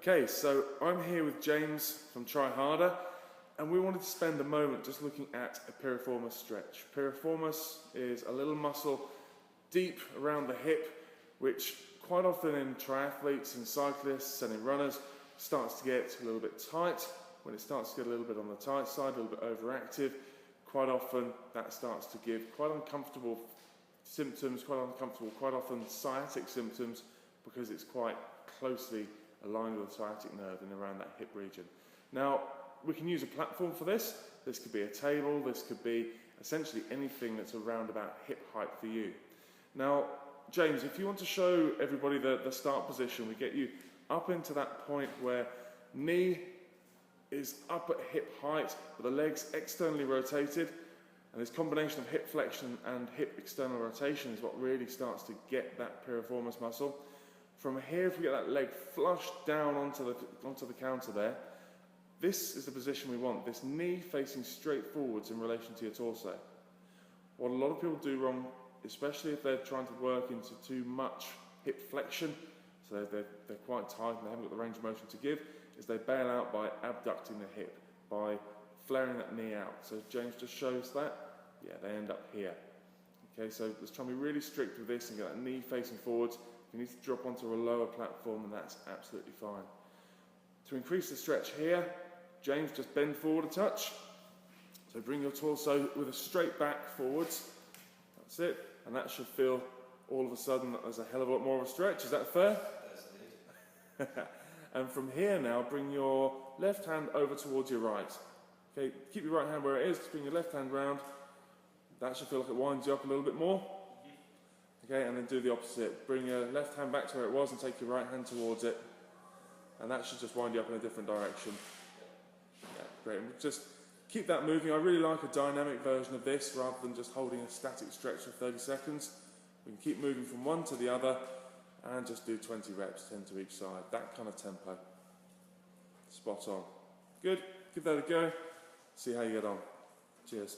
Okay, so I'm here with James from Try Harder, and we wanted to spend a moment just looking at a piriformis stretch. Piriformis is a little muscle deep around the hip, which quite often in triathletes, in cyclists and in runners starts to get a little bit tight. When it starts to get a little bit on the tight side, a little bit overactive, quite often that starts to give quite uncomfortable symptoms, quite often sciatic symptoms, because it's quite closely aligned with the sciatic nerve and around that hip region. Now, we can use a platform for this. This could be a table, this could be essentially anything that's around about hip height for you. Now, James, if you want to show everybody the start position, we get you up into that point where knee is up at hip height, with the legs externally rotated, and this combination of hip flexion and hip external rotation is what really starts to get that piriformis muscle. From here, if we get that leg flushed down onto the counter there, this is the position we want, this knee facing straight forwards in relation to your torso. What a lot of people do wrong, especially if they're trying to work into too much hip flexion, so they're quite tight and they haven't got the range of motion to give, is they bail out by abducting the hip, by flaring that knee out. So James just shows that, yeah, they end up here. Okay, so let's try and be really strict with this and get that knee facing forwards. If you need to drop onto a lower platform, then that's absolutely fine. To increase the stretch here, James, just bend forward a touch. So bring your torso with a straight back forwards. That's it. And that should feel all of a sudden that there's a hell of a lot more of a stretch. Is that fair? Yes, indeed. And from here now, bring your left hand over towards your right. Okay, keep your right hand where it is, bring your left hand round. That should feel like it winds you up a little bit more. Okay, and then do the opposite. Bring your left hand back to where it was and take your right hand towards it. And that should just wind you up in a different direction. Yeah, great. And just keep that moving. I really like a dynamic version of this rather than just holding a static stretch for 30 seconds. We can keep moving from one to the other and just do 20 reps, 10 to each side. That kind of tempo. Spot on. Good. Give that a go. See how you get on. Cheers.